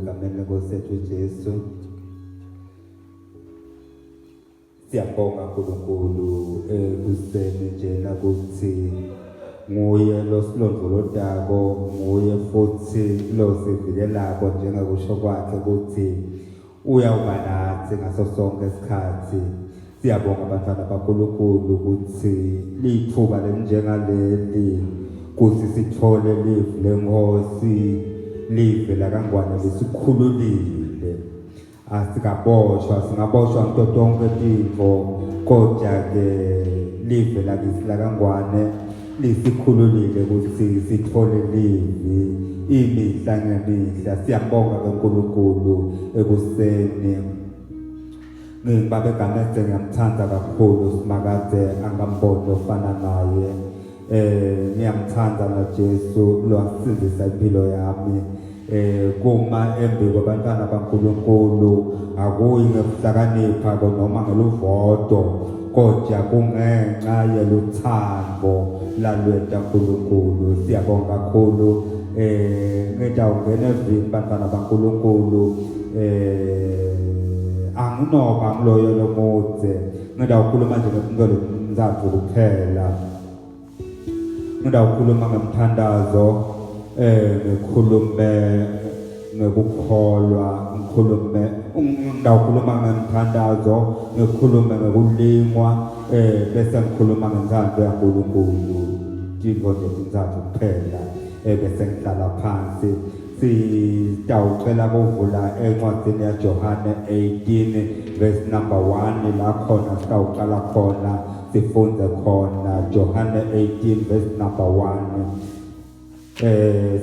egameni lenkosi yethu uJesu. Siyabonga uNkulunkulu ekuseni njena kuthi nguye losilondolodako, nguye futhi losivikelako njengakusho kwakhe ukuthi uyawuba nathi ngaso sonke isikhathi. Siyabonga abantwana bakaNkulunkulu ukuthi lithuba lenjengaleli kuthi sithole live lenkosi, live la kangwane lesikhululile. Asikaboshwa, singaboshwa nto tonke izifo, kodwa-ke live lakisi la kangwane lisikhululile ukuthi sithole live imihla ngemihla. Siyabonga kaNkulunkulu ekuseni. Ngibaba egameni ngiyamthanda kakhulu simakade angamboni ofana naye. Ngiyamthanda na Jesu lwasindisa impilo yami. Kuma embi kwabantwana bakaNkulunkulu akuyi ngekuhlakanipha noma ngeluvodo, kodwa kungenxa yeluthando lalwethu kaNkulunkulu. Siyabonga kakhulu. Ngidawungena evini bantwana bakaNkulunkulu. Anginoba ngiloyo lomude. Ngidawukhuluma nje ngomzathu kuphela. Ngidawukhuluma ngemthandazo, ngikhulume ngokukholwa, ngidawukhuluma ngemthandazo, ngikhulume ngokulingwa, bese ngikhuluma ngenzando yaNkulunkulu. Jingo nje izathu kuphela, bese ngihlala phansi. Sitawucela kuvula encwadini yaJohane 18 verse number 1 la khona sitawuqala khona sifunde khona. Johane 18 verse number 1.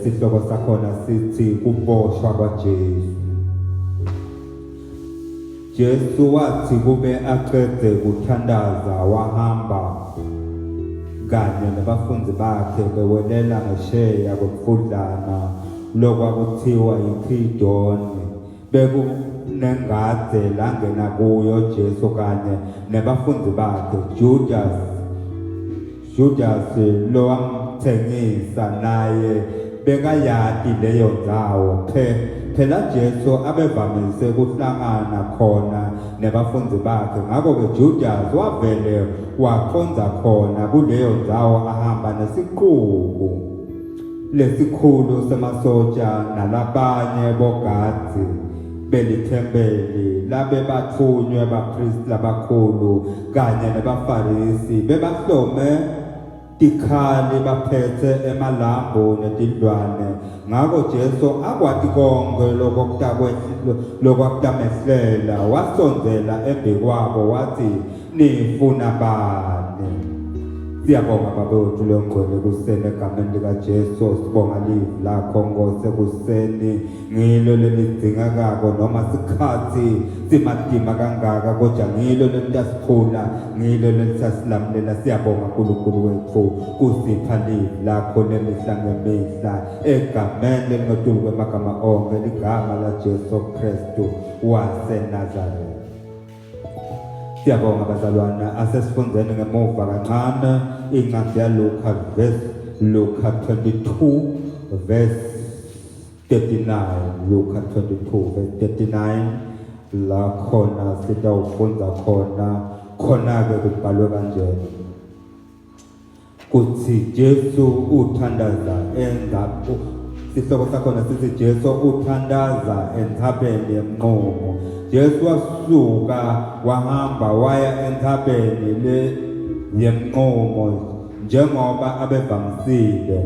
Sihloko sakhona sithi kuboshwa kwaJesu. Jesu wathi kube aqede kuthandaza wahamba kanye nabafundi bakhe bewelela ngesheya komfudlana lokwakuthiwa yiKidoni. Bekunengade langena kuyo Jesu kanye nabafundi bakhe. Judas lowamthengisa naye bekayadi leyo ndawo. Phela Jesu abevamise ukuhlangana khona nabafundi bakhe, ngakho-ke Judas wavele waqonda khona kuleyo ndawo ahamba nesiqubu lesikhulu semasotsha nalabanye bogadi belithempeli labe bathunywe abapristi abakhulu kanye nabafarisi. Bebahlome tikhali baphethe emalambu netindlwane. Ngakho Jesu akwati konke lokwakutamehlela, wasondela embi kwabo wathi, nifuna bani? Siyabonga Baba wethu longcwele kuseni egameni likaJesu. Sibonga live lakho Nkosi ekuseni, ngilo lelidingakako noma sikhathi simadima kangaka, kodwa ngilo lelitasiphula, ngilo lelitasilamulela. Siyabonga uNkulunkulu wethu kusipha live lakho lemihla ngemihla egameni elingodumo kwamagama onke, ligama laJesu Kristu waseNazaretha. Siyabonga bazalwana, asesifundeni ngemuva kancane incwadi yaLuka Luka 22 verse 39. Luka 22 verse 39 la khona sitawufunda khona-ke kubhalwe kanjena kuthi Jesu uthandaza sihloko sakhona sithi Jesu uthandaza entabeni yemnqumo. Jesu wasuka wahamba waya entabeni le yemnqumo njengoba abevamisile,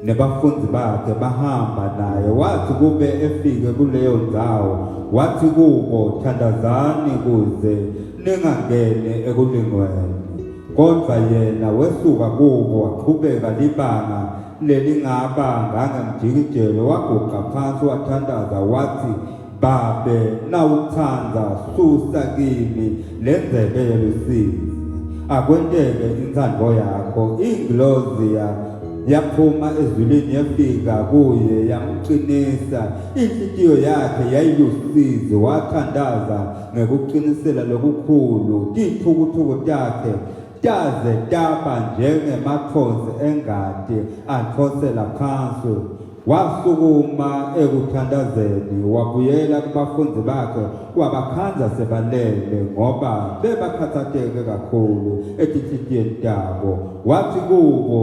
nabafundi bakhe bahamba naye. Wathi kube efike kuleyo ndawo wathi kubo, thandazani kuze ningangene ekulingweni. Kodwa yena wesuka kubo waqhubeka libanga lelingaba ngangemjikijelo, waguqa phansi wathandaza wathi, Babe, nawuthanda susa kimi lendlebe yelusizi, akwenteke inthando yakho. Ingilozi yaphuma ezulwini yafika kuye yamqinisa, inhliziyo yakhe yayilusizi. Wathandaza ngekuqinisela lokukhulu, tithukuthuku takhe taze taba njengemathosi engadi athosela phansi. wasukuma ekuthandazeni wabuyela kubafundi bakhe wabakhanza sebalele ngoba bebakhathateke kakhulu etinhlitiyweni tabo. Wathi kubo,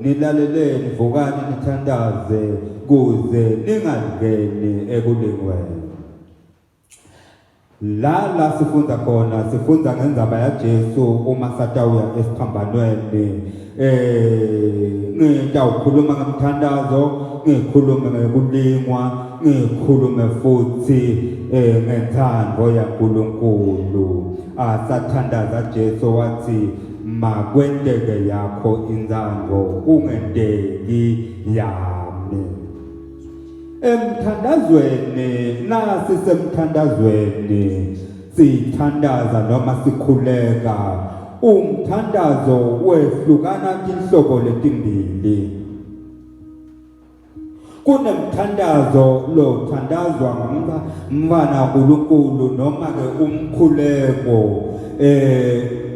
nilaleleni, vukani nithandaze kuze ningangeni ekulingweni. La sifunda khona, sifunda ngendzaba ya Jesu uma satawuya esiphambanweni. Ngitawukhuluma ngemthandazo, ngikhulume ngekulingwa, ngikhulume futhi ngenthando yaNkulunkulu. Sathandaza Jesu wathi makwenteke yakho inthando kungenteki yami. Emthandazweni nasisemthandazweni sithandaza noma sikhuleka. Umthandazo wehlukana tinhlobo letimbili. Kunemthandazo lo thandazwa ngumntwana kaNkulunkulu noma ke umkhuleko.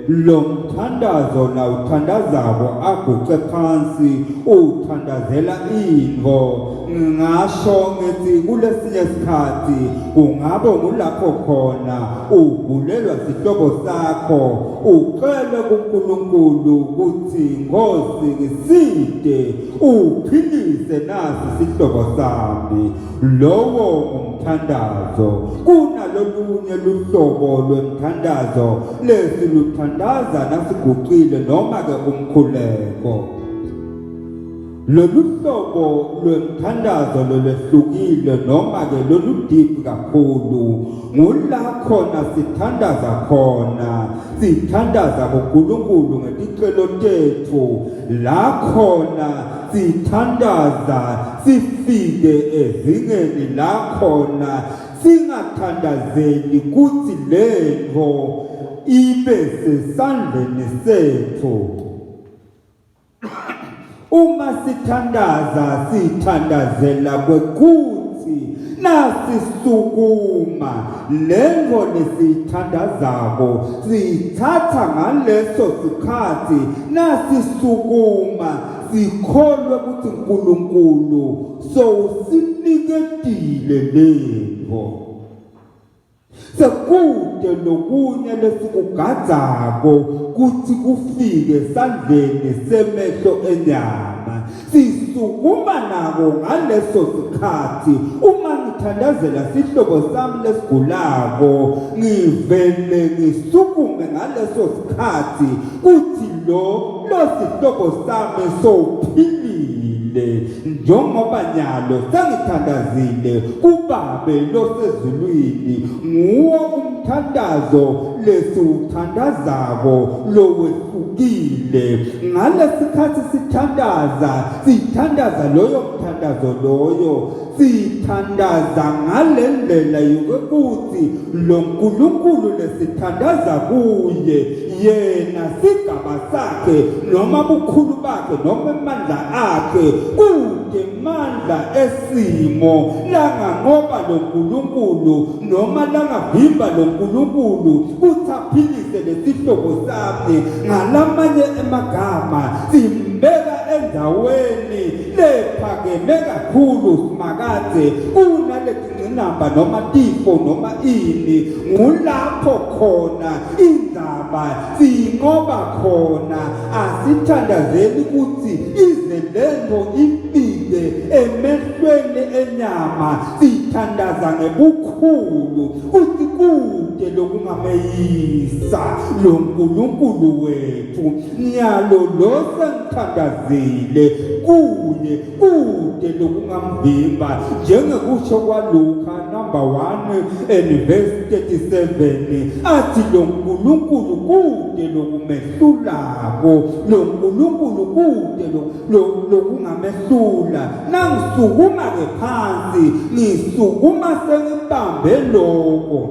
Lo mthandazo na uthandazako aguqe phansi uthandazela into. Ngasho ngithi kulesinye isikhathi kungabe ngulapho khona ugulelwa sihlobo sakho ucele kuNkulunkulu ukuthi Nkosi ngiside uphilise nasi sihlobo sami. Lowo umthandazo. Kunalolunye luhlobo lwemthandazo lesiluthandaza nasiguqile noma ke umkhuleko. Lolu hlobo lwemthandazo lolwehlukile noma ke loludiphi kakhulu ngula khona sithandaza khona, sithandaza kuNkulunkulu ngeticelo tethu. La khona sithandaza sifike ezingeni la khona singathandazeli kuthi lento ibe sesandleni sethu. Uma sithandaza sithandazela kwekuthi nasisukuma lengo lesithandazako sithatha ngaleso sikhathi nasisukuma sikholwe ukuthi uNkulunkulu sowusiniketile lento. Sekude lokunye lesikugadzako kuthi kufike esandleni semehlo enyama. Sisukuma nako ngaleso sikhathi. Uma ngithandazela sihlobo sami lesigulako ngivele ngisukume ngaleso sikhathi kuthi lo sihlobo sami sophilile njengoba nyalo sangithandazile kuBabe losezulwini. Nguwo umthandazo lesiwuthandazako lowehlukile. Ngalesikhathi sithandaza loyo mthandazo loyo sithandaza ngalendlela yokuthi lo Nkulunkulu lesithandaza kuye yena sigaba sakhe noma bukhulu bakhe noma amandla akhe kude mandla esimo langanqoba lo Nkulunkulu noma langavimba lo Nkulunkulu kuthi aphilise lesihlobo sami. Ngalamanye emagama simbeka endaweni lephakeme kakhulu simakade kunalezingqinamba noma tifo noma ini. Ngulapho khona indaba sinqoba khona. Asithandazeli ukuthi ize lento ifike emehlweni enyama. Sithandaza ngebukhulu uthi kude lokungameyisa lo Nkulunkulu wethu. Nyalo lo sengithandazile kuye kude lokungamvimba njengekusho kwaLuka number 1 and verse 37 athi lo Nkulunkulu kude lokumehlulako. Lo Nkulunkulu kude lokungamehlula. Nangisukuma ke phansi ngisukuma sengibambe lokho.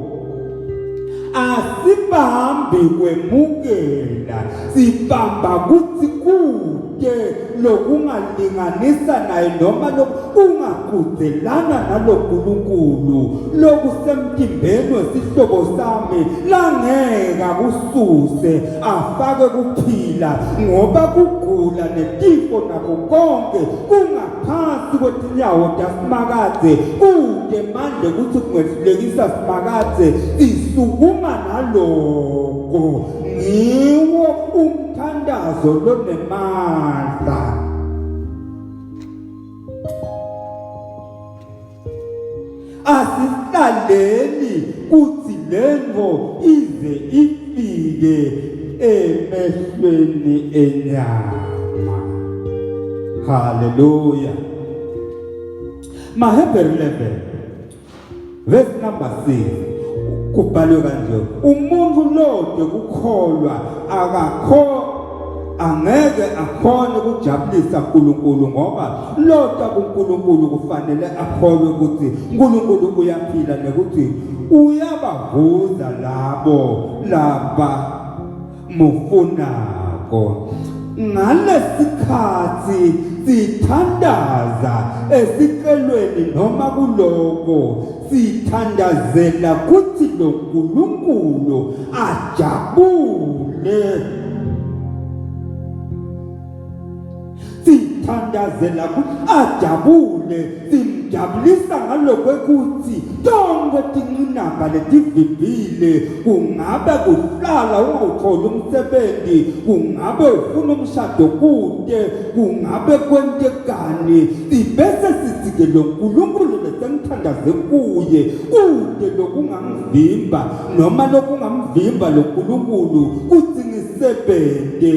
Asibahambi kwemukela sibamba kuthi kude lokungalinganisa naye noma lokungaqhudelana nalo Nkulunkulu lokusemtimbeni wesihlobo sami langeka kususe afake kuphila ngoba kugude ukugula netifo nakho konke kungaphansi kwetinyawo taSimakadze kude manje kuthi kungehlulekisa Simakadze sisukuma naloko ngiwo umthandazo lonemandla. Asihlaleni kuthi lento ize ifike emehlweni enyama. Hallelujah. Mahebheru 11 verse number 6 kubhalwe kanje, umuntu lode kukholwa angeke akhone ukujabulisa uNkulunkulu ngoba loda kuNkulunkulu kufanele akholwe ukuthi uNkulunkulu uyaphila nokuthi uyabavuza laba mufunako. Ngalesikhathi sithandaza esicelweni noma kuloko sithandazela kuthi lo uNkulunkulu ajabule. Sithandazela ajabule, simjabulisa ngalokho ukuthi tonke tinqinamba letivivile, kungabe kuhlala ungawutholi umsebenzi, kungabe ufuna umshado kude, kungabe kwentekani, sibese sithi lo uNkulunkulu lesengithandaze kuye kude lokungangivimba noma lokungamvimba lo uNkulunkulu kuthi ngisebente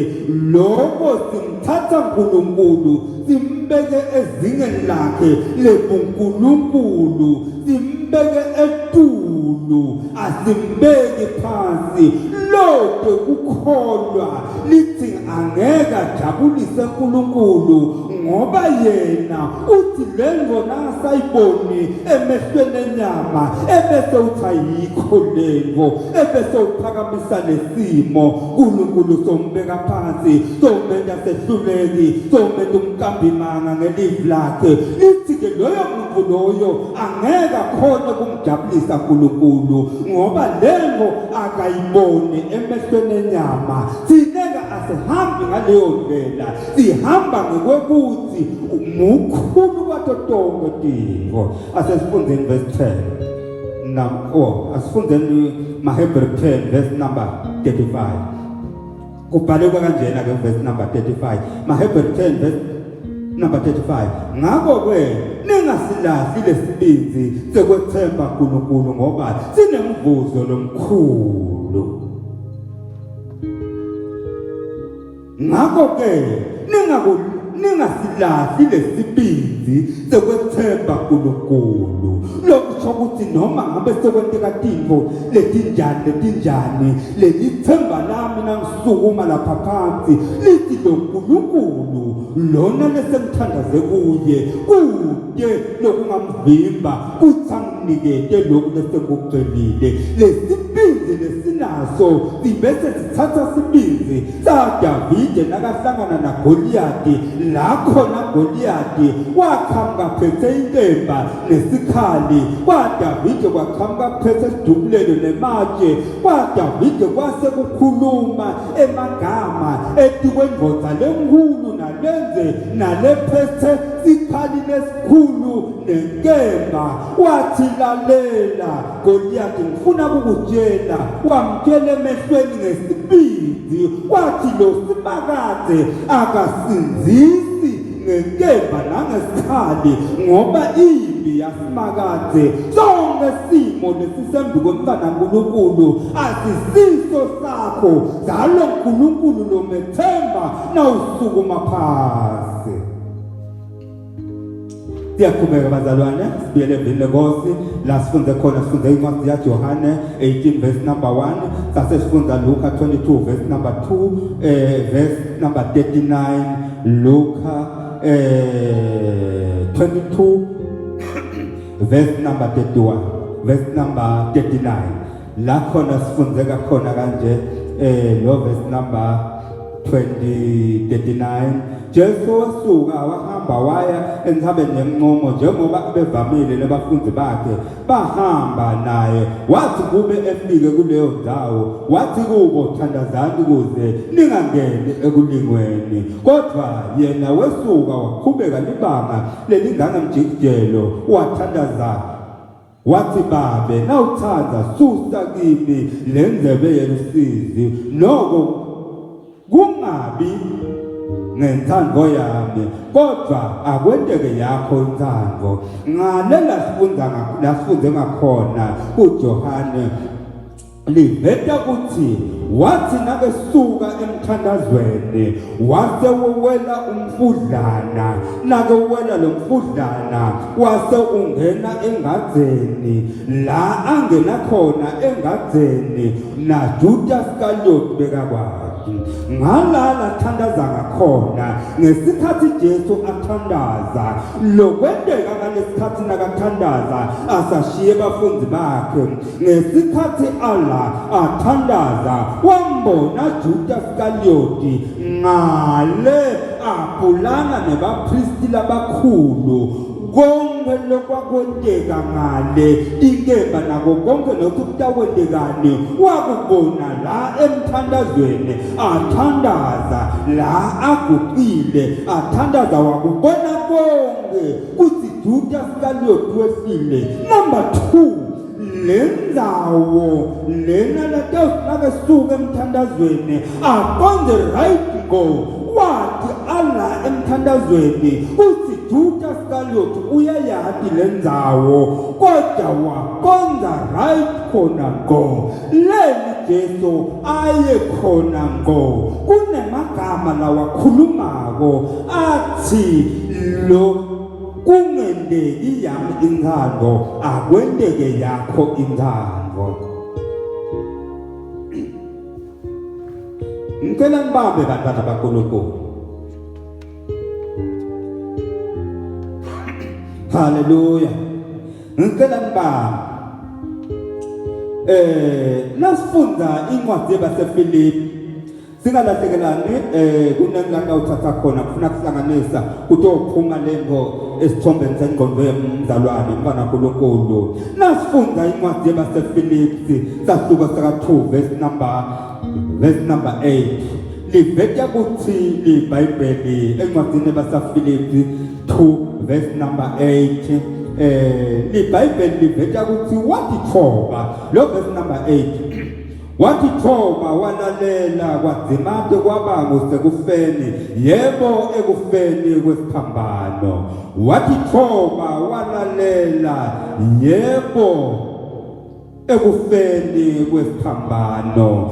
lokho simthatha uNkulunkulu simbeke ezingeni lakhe lebuNkulunkulu, simbeke etulu, asimbeke phansi. Lode kukholwa lithi angeke ajabulise uNkulunkulu ngoba yena uthi lento nasayiboni emehlweni enyama ebese uthi ayikho lento, ebese uphakamisa lesimo uNkulunkulu sombeka phansi, somenza sehluleki, somenza umkambimanga ngelivi lakhe. Lithi ke loyo muntu loyo angeke akhone kumjabulisa uNkulunkulu ngoba lento akayiboni emehlweni enyama. Sineka asihambi ngaleyo ndlela, sihamba ngokuthi umukhulu kwatonke tinto. Asesifundeni verse 10 asifundeni Mahebheru 10 verse number 35 kubhalwe kanjena ke verse number 35 Mahebheru 10 verse number 35. Ngakho ke ningasilahli lesibinzi sekwethemba uNkulunkulu ngoba sinemvuzo lomkhulu. Ngakho ke ningasilahli lesibinzi sekwethemba uNkulunkulu. Lokho ukuthi noma ngabe sekwenteka tinto letinjani lelithemba lami nangisukuma lapha phansi lithi lo uNkulunkulu lona lesemthandaze kuye kude lokungamvimba kuthi anginikete lokhu lesengikucelile. Lesibinzi lesinaso sibese sithatha sibinzi saDavide nakahlangana naGoliathi. Lakhona Goliathi wakhamba phethe inkemba nesikhali, kwaDavide wakhamba phethe isidubulelo nematshe. KwaDavide kwase kukhuluma emagama ethi kwendoda lenkulu nalenze nalephethe sikhali lesikhulu nenkemba. Wathi lalela Goliathi, ngifuna ukukutshela, wamtshela emehlweni ngesibindi, wathi lo Simakadze akasinzisi ngenkemba nangesikhali ngoba impi yaSimakadze sonke simo lesisembi komfana kaNkulunkulu asisiso sakho zalo uNkulunkulu lomethemba nawusukuma phasi. Siyaqhubeka bazalwane, sibuyele evini lenkosi la sifunde khona, sifunde incwadi yaJohane 18 verse number 1, sase sifunde Luka 22 verse number 2, verse number 39, Luka 22 verse number 31, verse number 39. La khona sifunde khona kanje lo verse number 39. Jesu wasuka wahamba wahamba waya entsabeni yenqumo njengoba bevamile nabafundi bakhe bahamba naye wathi kube efike kuleyo ndawo wathi kubo thandazani kuze ningangeni ekulingweni kodwa yena wesuka waqhubeka libanga lelingana mjikijelo wathandaza wathi babe nawuthanda susa kimi lendlebe yelusizi noko kungabi ngenthando yami kodwa akwenteke yakho inthando ngalela sifunde ngakhona kuJohane liveta kuthi wathi nakesuka emthandazweni wase wewela umfudlana nakewela lo mfudlana wase ungena engadzeni la angena khona engadzeni na Judas Iscariot bekakwazi ngalala thandaza ngakhona ngesikhathi Jesu athandaza lokwendeka ngalesikhathi nakathandaza asashiye abafundi bakhe ngesikhathi Allah athandaza wambona Judas Iscariot ngale apulana nebapristi labakhulu konke lokwakwenteka ngale ikemba nako konke nokutakwendekani wakubona la emthandazweni athandaza la aguqile athandaza wakubona konke kuthi Judas Iscariot wehlile number 2 lenzawo lena lakesuka emthandazweni aqonde right go wathi Allah emthandazweni uthi Judas Iscariot uyayathi lenzawo kodwa waqonda right khona go leli Jesu aye khona go kunemagama lawakhulumako athi lo kungendeki yami inthando akwendeke yakho inthando ngicela ngibambe bantwana baNkulunkulu haleluya ngicela ngibambe nasifunda incwadi yabaseFilipi singalahlekelani kunengane uthatha khona kufuna kuhlanganisa kutophuma lento esithombeni sengqondo yomzalwane mfana kaNkulunkulu nasifunda incwadi yabaseFilipi sahluka saka 2 verse number 8 liveta kuthi liBhayibheli encwadini yabaseFilipi 2 verse number 8 liBhayibheli liveta kuthi wathi thoba lo verse number 8 wathi thoba walalela kwadzimate kwabango sekufeni yebo ekufeni kwesiphambano wathi thoba walalela yebo ekufeni kwesiphambano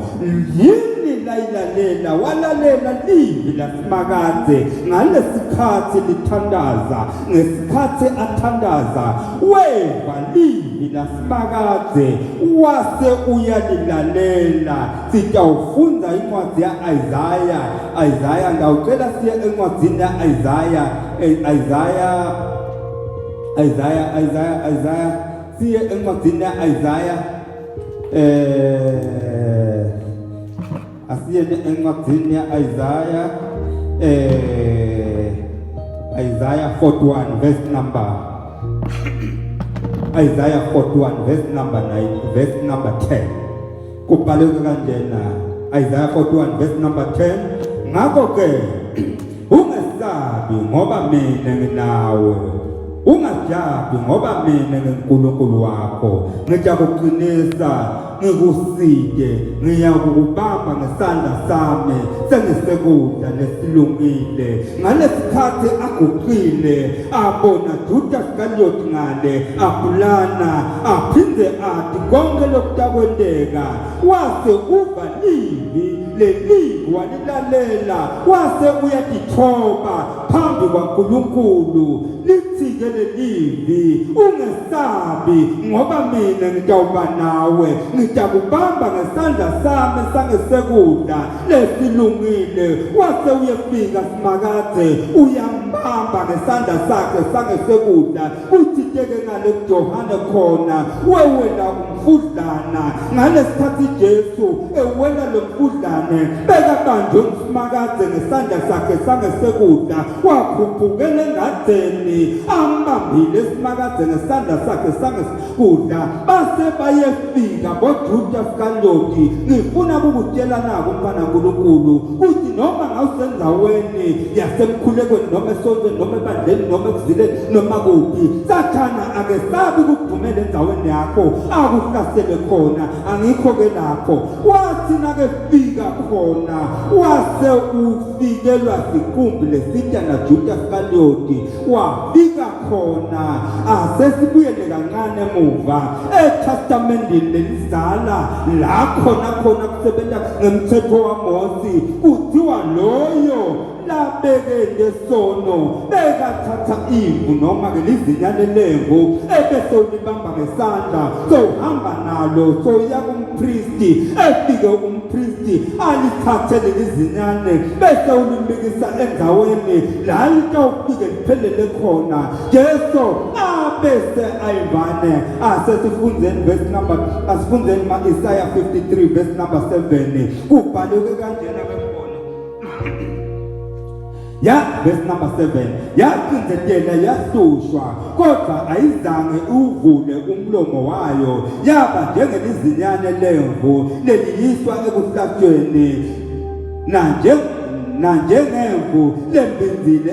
yini layilalela walalela livi lasimakaze ngalesikhathi lithandaza ngesikhathi athandaza weva livi lasimakaze wase uyalilalela sitawufunda incwadi ya Isaiah ngawucela siye encwadini ya Isaiah siye encwadini ya Isaiah asiye encwadini ya Isaiah 41 verse number Isaiah 41 verse number 9 verse number 10 kubhalwe kanjena Isaiah 41 verse number 10 ngakho ke ungesabi ngoba mina nginawe ungajabi ngoba mina ngiNkulunkulu wakho ngijakuqinisa ngikusike ngiyakubamba ngesandla sami sengisekudla lesilungile ngalesikhathi aguqile abona Judas Iscariot ngale apulana aphinde athi konke lokutakwendeka wase uva livi lelivi walilalela wase uyatithoba phambi kwaNkulunkulu lithi-ke lelivi ungesabi ngoba mina ngitawuba nawe ngitakubamba ngesandla sami sangesekudla lesilungile wase uyefika simakaze yambamba ngesandla sakhe sangesekudla uthitheke ngale kuJohane khona wewela umfudlana ngalesikhathi Jesu ewela lo mfudlane bekabanjwe umsmakaze ngesandla sakhe sangesekudla wakhuphukela engadeni ambambile ismakaze ngesandla sakhe sangesekudla base bayefika boJuda Iskarioti. Ngifuna ukukutshela nako umfana kaNkulunkulu uthi noma ngawusendaweni yasemkhulekweni noma esontweni noma ebandleni noma ekuzileni noma kuphi sathana akesabi ukuvumela endaweni yakho akuhlasele khona. Angikho ke lapho wathi nake fika khona wase ufikelwa siqumbi lesitya naJuda Iskarioti wafika khona asesibuyele kancane emuva eTestamentini lelizala la khona kusebenza ngemthetho waMose kuthiwa loyo labeke ngesono bekathatha imvu noma ke lizinyane lemvu ebese ulibamba ngesandla sohamba nalo soya kumpristi efike umpristi alithathe lizinyane bese ulimikisa endaweni la litawufike liphelele khona Jesu abese ayivane asesifundzeni verse number asifundzeni Isaiah 53 verse number 7 kubhalwe kanjena ya verse number 7 yacinzetela yahlushwa kodwa ayizange uvule umlomo wayo yaba njengelizinyane lemvu leliyiswa ekuhlathweni nanjengemvu lembinzile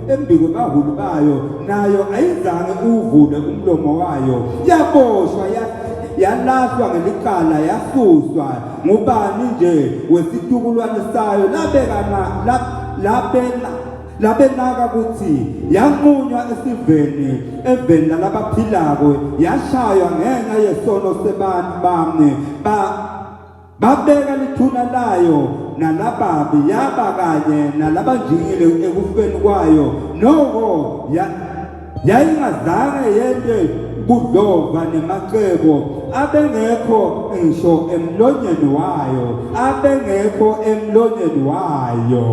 embikwe bahulu bayo nayo ayizange uvule umlomo wayo yaboshwa yalahlwa ngelikhala yasuswa ngubani nje wesitukulwane sayo labenaka kuthi yanqunywa esiveni eveni labaphilako yashaywa ngenxa yesono sebantu bami babeka lithuna layo nalababi yaba kanye nalabanjingile ekufeni kwayo noko yayingazange yente budlova nemacebo abengekho ngisho emlonyeni wayo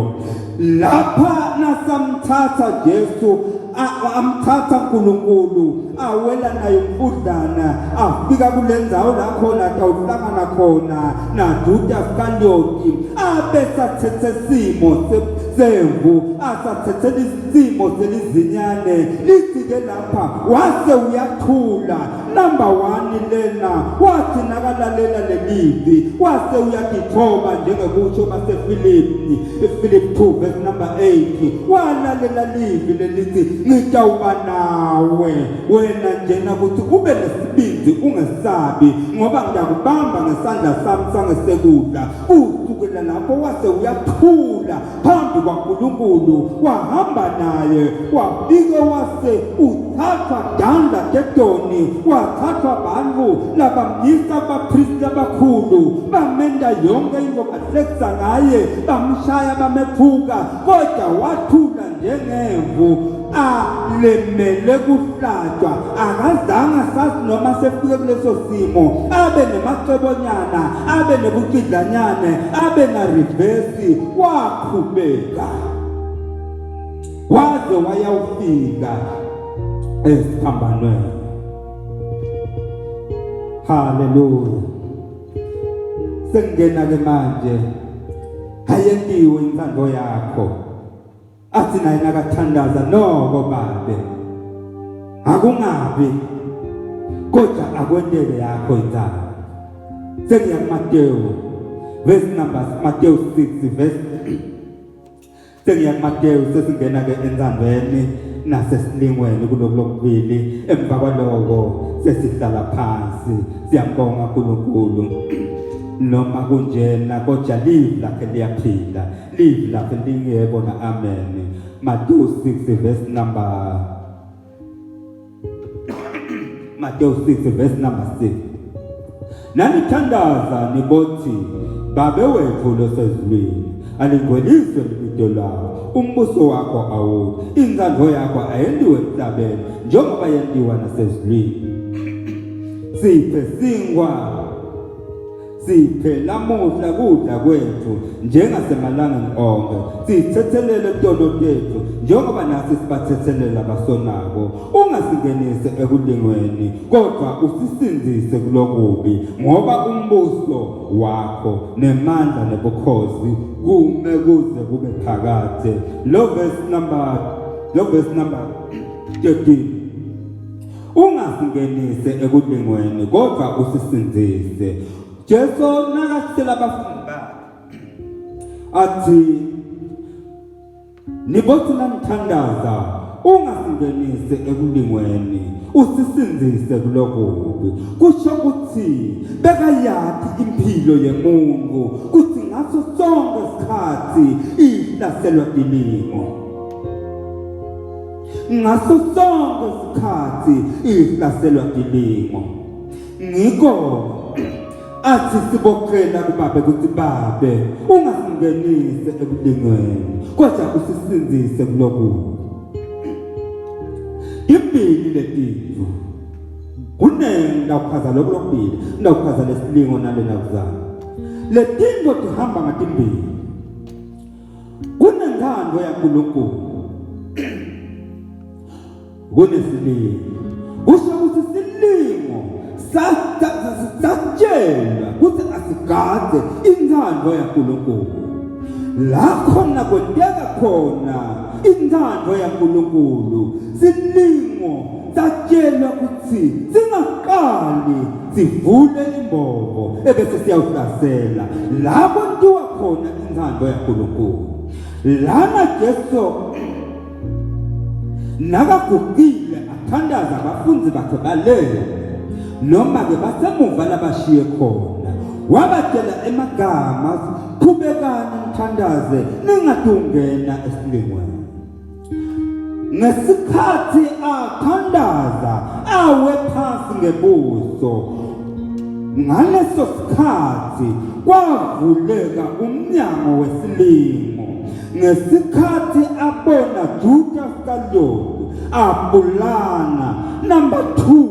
lapha nasamthatha Jesu amthatha uNkulunkulu awela naye umfudlana afika kulendzawo la khona tawuhlangana khona naJuda Iskarioti abesathethe simo semvu asathethe isimo selizinyane lithike lapha wase uyathula number 1 lena wathi nakalalela lelivi wase uyakithoba njengekutsho baseFilipi Philip 2 verse number 8 walalela livi lelithi ngitawuba nawe wena njena ukuthi ube nesibindi ungesabi ngoba ngiyakubamba ngesandla sami sangesekudla usukela lapho wase uyathula phambi kwaNkulunkulu wahamba naye wafika wase uthatha danda tetoni wathatha abantu labamnyisa abapristi abakhulu bamenda yonke into bahlekisa ngaye bamshaya bamephuka kodwa wathula njengemvu alemele kuhlatshwa akazange sathi noma sefike kuleso simo abe nemacebonyana abe nebucidlanyane abe na reverse waqhubeka waze wayawufika esiphambanweni. Haleluya. Sengena ke manje hayentiwe inthando yakho athi naye nakathandaza noko babe akungabi kodwa akwentele yakho inthando. Sekuya kuMateyu verse number Matthew 6 verse sekuya kuMateyu sesingena ke enthandweni nasesilingweni kulokubili emva kwaloko sesihlala phansi siyambonga uNkulunkulu noma kunjena kodwa live lakhe liyaphila live lakhe lingiyebona amen. Matthew 6 verse number Matthew 6 verse number 6 nanithandaza nibothi babe wethu losezulwini alingcweliswe libizo lakho umbuso wakho awuthi inthando yakho ayendiwe emhlabeni njengoba yendiwa nasezulwini. siphe lamuhla kudla kwethu njengasemalangeni onke, sithethelele tono tethu njengoba nasi sibathethelela abasonako, ungasingenise ekulingweni kodwa usisinzise kulokubi, ngoba umbuso wakho nemandla nebukhosi kume kuze kube phakade. Lo verse number 13, ungasingenise ekulingweni kodwa usisinzise. Jesu nakasela abafundi bakhe athi, nibothi nanithandaza ungasingenise ekulingweni usisinzise kulokubi. Kusho ukuthi bekayathi impilo yemuntu kuthi ngaso sonke isikhathi ihlaselwa ilimo, ngaso sonke isikhathi ihlaselwa ilimo. Ngikho athi sibokhela kubabe ukuthi babe ungasingenise ekulingweni kodwa usisinzise kulokubi. Impilo lethu kunengi ndawuchaza lokubili, ndawuchaza lesilingo nalena kuzana. Letinto tihamba ngatimbili. Kunenthando yaNkulunkulu, kunesilingo. Kusho ukuthi silingo satshela ukuthi asigade inthando yaNkulunkulu. La khona kwenteka khona inthando yaNkulunkulu, silingo satshelwa ukuthi singaqali sivule imbobo ebese siyawuhlasela. La kwenziwa khona inthando yaNkulunkulu. Lana Jesu nakagugile athandaza abafundi bakhe balele, noma-ke basemuva labashiye khona, wabatshela emagama, qhubekani nithandaze ningadungena esilingweni. Ngesikhathi athandaza awe phansi ngebuso, ngaleso sikhathi kwavuleka umnyango wesilingo. Ngesikhathi abona Judas Iscariot abulana. Number 2,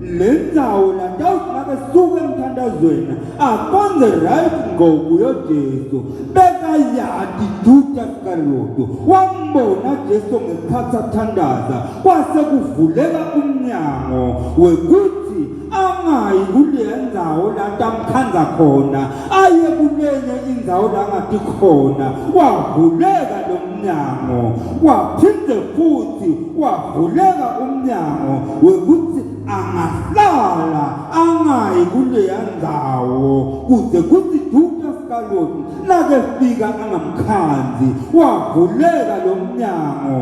lendzawo latawusuke emthandazweni akonze right ngokuyo Jesu, bekayati Judas Iscariot wambona Jesu ngesikhathi athandaza, kwase kuvuleka umnyango wekuthi angayi kuleya ndzawo latamkhanza khona aye kulenye indzawo langathi khona. Wavuleka lo mnyango, waphinde futhi wavuleka umnyango wekuthi angahlala angayi kuleya ndzawo kuze kuthi Judas Iscariot nakefika angamkhanzi. Wavuleka lo mnyango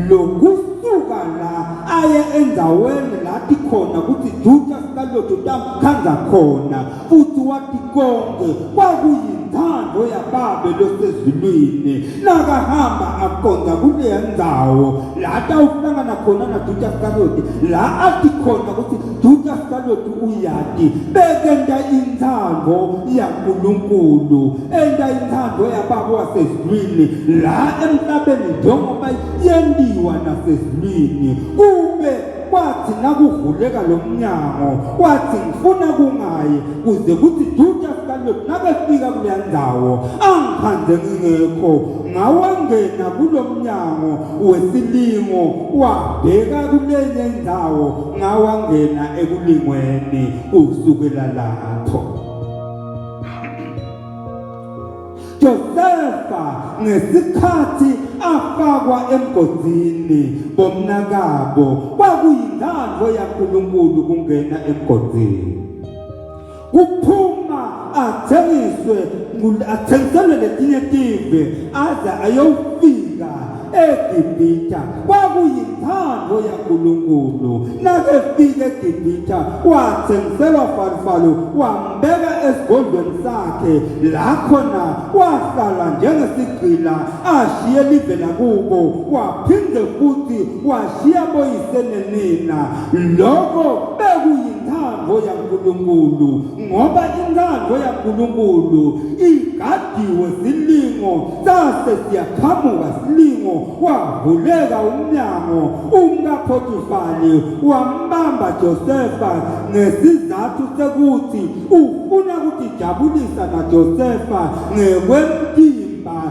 lokusuka la aye endzaweni lathi khona kuthi Judas Iscariot utamkhanza khona, futhi wathi konke kwakuyinthando yaBaba losezulwini. Nakahamba aqonda kuleya ndzawo la atawuhlangana khona na Judas Iscariot, la athi khona ukuthi Judas Iscariot uyati bekenda inthando yaNkulunkulu, enda inthando yaBaba wasezulwini la emhlabeni njengoba yendiwa nasezulwini. Kube kwathi nakuvuleka lo mnyango, kwathi ngifuna kungayi kuze kuthi Judas Iscariot nakafika kuleya ndzawo angiphandle ngingekho, ngawangena kulo mnyango wesilingo wabheka kulenye ndzawo, ngawangena ekulingweni. Kusukela lapho Josefa ngesikhathi afakwa emgodini bomnakabo, kwakuyinthando yaNkulunkulu kungena emgodini, kuphuma athengiselwe letinye tive aze ayofika eGibhithe. Kwakuyinthando yaNkulunkulu. Nakefika eGibhithe wathengiselwa farifalo, wambeka esigodlweni sakhe, la khona wahlala njengesigqila ashiye live lakubo, waphinde futhi washiya boyise nenina. Lokho bekuyinthando yaNkulunkulu, ngoba inthando yaNkulunkulu sigadiwe silingo sase siyaqhamuka silingo wavuleka umnyango umkaPhotifari wambamba Josefa ngesizathu sekuthi ufuna ukujabulisa naJosefa ngekwemtimba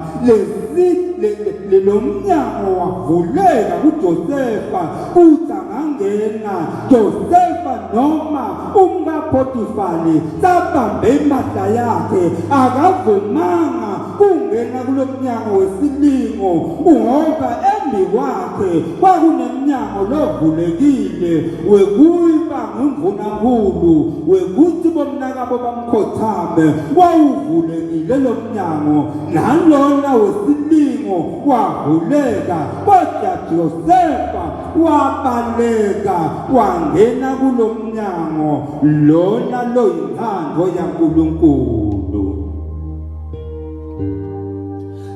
lo mnyango wavuleka kuJosefa uthangangena Josefa noma umkaPhotifari sabambe impahla yakhe akavumanga kungena kulo mnyango wesilingo ngoba embi kwakhe kwakunemnyango lovulekile wekuyiba ngumvunankulu wekuthi bomnakabo bamkhothame wawuvulekile lo mnyango nalona wesilingo wavuleka kodwa Josefa wabaleka wangena kulo mnyango lona loyinthando yaNkulunkulu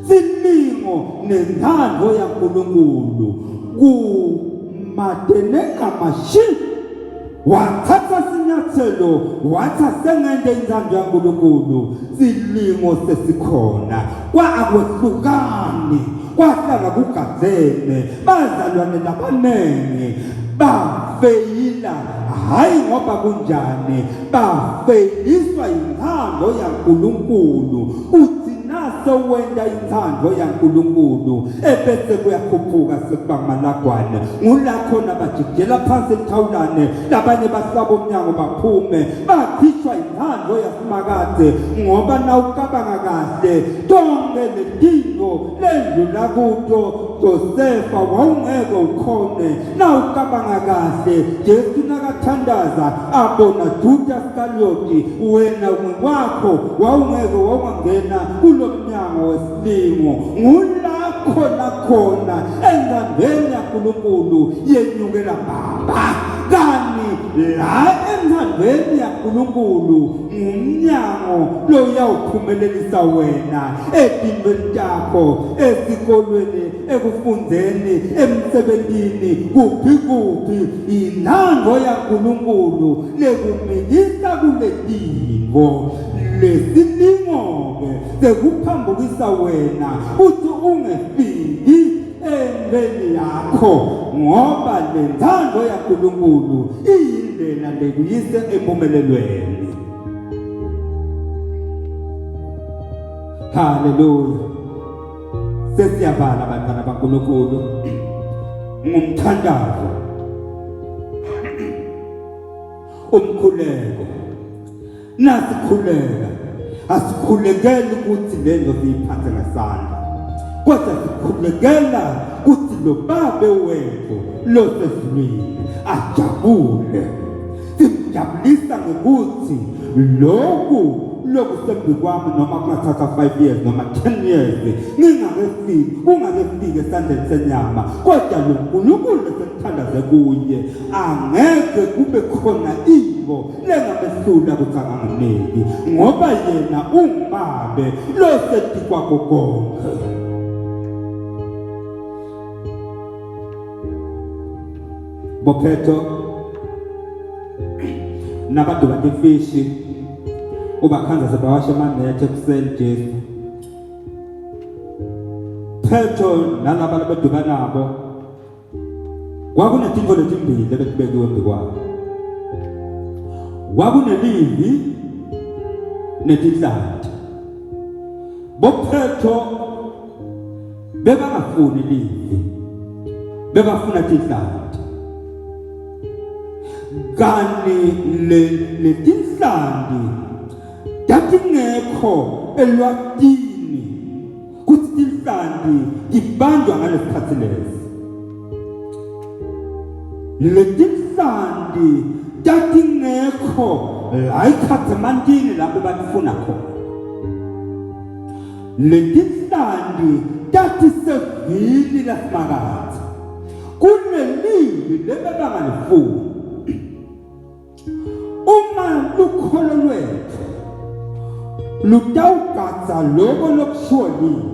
silingo nenthando yaNkulunkulu kumateneka mashi wathatha sinyathelo wathi sengende inthando yaNkulunkulu silingo sesikhona akwehlukani kwahlala kugadzene bazalwane labanenge bafeyila hayi ngoba kunjani bafeyiswa inthando yaNkulunkulu naso wenda inthando yaNkulunkulu ebese kuyakhuphuka sekubangamalagwane ngulakhona bajikela phansi ethawulane labanye basaba umnyango baphume bakhishwa inthando yasimakade ngoba nawucabanga kahle tonke ledingo lendlula kuto Josefa wawungeke ukhone nawucabanga kahle Jesu nakathandaza abona Judas Iscariot wena ngokwakho wawungeke wawangena kulo mnyango wesilingo ngulakho nakhona enthandweni yaNkulunkulu yenyukela baba kani la enthandweni yaNkulunkulu ngumnyango loyawuphumelelisa wena empilweni yakho esikolweni ekufundzeni emsebentini kuphi inthando yaNkulunkulu lekumikisa kuletinto lesilingo-ke sekuphambukisa wena uthi ungefiki entweni yakho ngoba lenthando yaNkulunkulu iyindlela lekuyise empumelelweni. Haleluya. Sesiyabala bantwana baNkulunkulu ngumthandazo umkhuleko nasikhuleka asikhulekeli ukuthi lento siyiphathe ngesandla kodwa sikhulekela ukuthi lo babe wethu lo sesizwini ajabule simjabulisa ngokuthi lokhu sembi kwami noma kungathatha 5 years noma 10 years ungakefiki esandleni senyama kodwa lo Nkulunkulu esithandaze kuye angeke kube khona ivo lengamehlula ukuthi anganginiki ngoba yena ungibabe lo sethi kwakho konke. Bophetho nabantu bakifishi ubakhanza sebawashe amanethe ekuseni Jesu Petro nalaba abeduka nabo kwakunezinto lezimbili ebekubekiwe embikwabo kwakunelivi netinhlanti boPetro bebangafuni livi bebafuna tinhlanti kani letinhlanti datingekho elwatini kuthi tinhlanti ibanjwa ngalesikhathi lesi letinhlanti datingekho la ikhathemantini lapho batifuna khona letinhlanti datisevili lasimakade kunelivi lebebangalifuni uma lukholo lwethu lutawugadza loko lokushiwo livi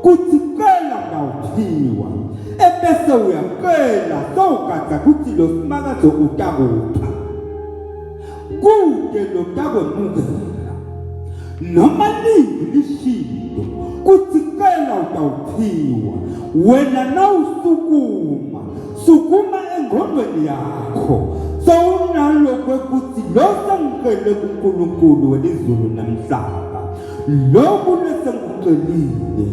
kuthi kela ngawuphiwa ebese uyakela sowugadza kuthi lo simakade utakupha kude lotakwemukela noma lishido kuthi cela utawuphiwa. Wena nawusukuma sukuma engqondweni yakho sawunalo kwekuthi lo sengicele kuNkulunkulu welizulu nemhlaba, lokhu lesengikucelile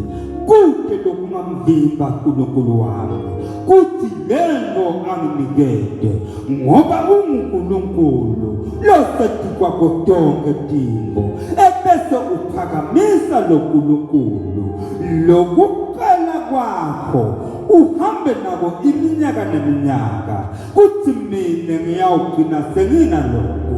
kude lokungamvimba kuNkulunkulu wami, kuthi lento anginikede ngoba uNkulunkulu losethi kwakho tonke tinto, ebese uphakamisa lo Nkulunkulu lokuqala kwakho uhambe nabo iminyaka neminyaka, kuthi mina ngiyawugcina senginalokho.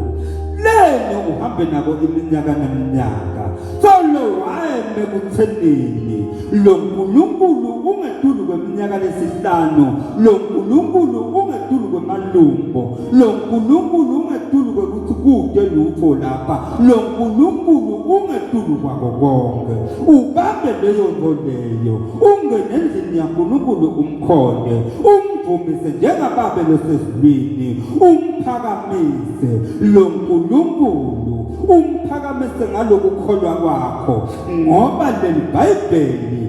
Lene uhambe nabo iminyaka neminyaka, solo wayeme kuthenini lo Nkulunkulu ungedluli kweminyaka lesihlanu, lo Nkulunkulu ungedluli kwemalumbo, lo Nkulunkulu ungedluli kwekuthi kude lutho lapha, lo Nkulunkulu ungedluli kwako konke. Ubambe leyo nto leyo, ungene endlini yaNkulunkulu umkhonde, umvumise njengababa losezulwini, umphakamise lo Nkulunkulu, umphakamise ngalokukholwa kwakho, ngoba leli Bhayibheli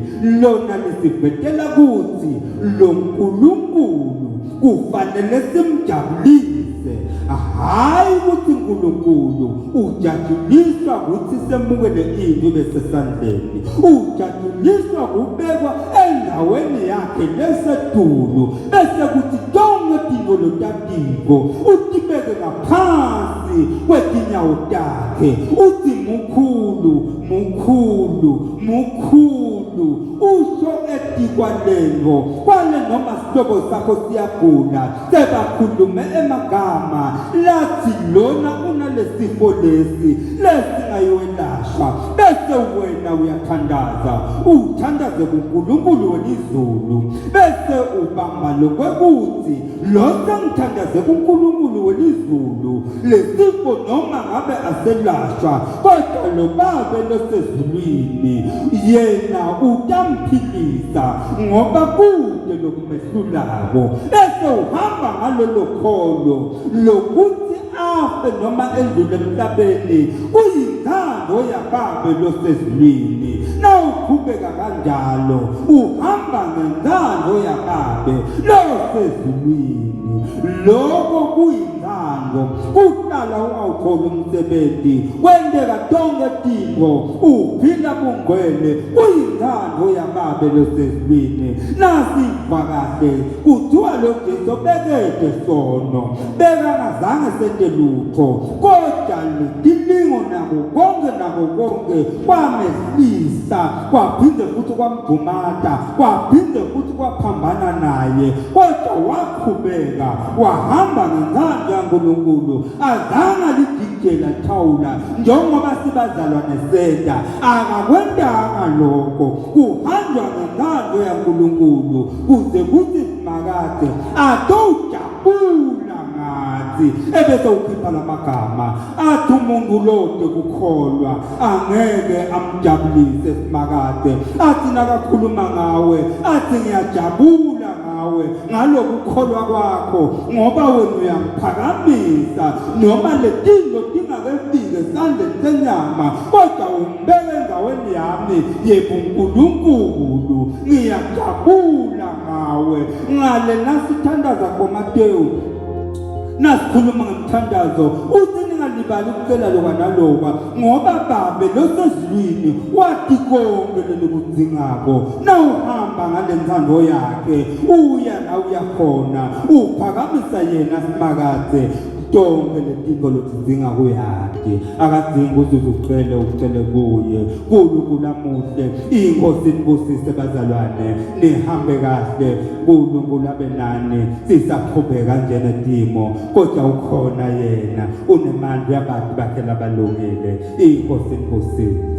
lona lisivetela kuthi lo Nkulunkulu kufanele simjabulise, hayi ukuthi uNkulunkulu ujajuliswa ukuthi semukele into besesandleni, ujajuliswa kubekwa endaweni yakhe lesedulu, bese kuthi tonke dingo lotatiko utibeke ngaphansi kwetinyawo takhe, uthi mukhulu mukhulu mukhulu, usho etikwanelo kwale noma sihlobo sakho siyagula sebakhulume emagama lathi lona unalesifo lesi lesingayolashwa, bese wena uyathandaza uthandaze kuNkulunkulu welizulu, bese ubamba lokwekuthi lo sengithandaze kuNkulunkulu welizulu lesifo noma ngabe aselashwa, kodwa lo Baba losezulwini yena utamphilisa ngoba kude lokumehlulako, bese uhamba ngalolo kholo lokuthi afe noma endlule emhlabeni kuyinthando yaBaba losezulwini. Nawuqhubeka kanjalo uhamba ngenthando yaBaba losezulwini, lokho kuyinthando, kuqala ungawukholi umsebenzi, kwendeka tonke tinto, uphila bungcwele, kuyinthando yaBaba losezulwini. Nasiva kahle kuthiwa lo Jesu bekede sono, bekangazange sente lutho, kodwa letilingo nako konke kwamehlisa, kwaphinde futhi kwamgumata, kwaphinde futhi kwaphambana naye, kodwa waqhubeka wahamba ngenthando yaNkulunkulu, azange lijikela thawula njengoba sibazalwane senta, akakwendanga lokho, kuhanjwa ngenthando yaNkulunkulu kuze kuthi simakade atowujabula ngathi, ebese ukhipha lamagama athi umuntu lode kukholwa angeke amjabulise simakade, athi nakakhuluma ngawe athi ngiyajabula ngawe ngalokukholwa kwakho ngoba wena uyangiphakamisa noma letinto dingakefike esandleni senyama, kodwa umbeke endaweni yami yebo uNkulunkulu, ngiyajabula ngawe. Ngale nasithandaza koMateyu nasikhuluma ngemthandazo uthi ningalibali ukucela lokwa nalokwa ngoba Baba losezulwini wathi konke lelikudzingako. Nawuhamba ngale nthando yakhe uya la uyakhona, uphakamisa yena simakade tonke letinto lotidzinga kuyati, akadzingi ukuthi ucele kuye. Nkulunkulu amuhle, iNkosi inibusise bazalwane, nihambe kahle, Nkulunkulu abe nani, sisaqhubeka njenedimo, kodwa ukhona yena unemandla yabantu bakhe labalungile. iNkosi inibusise.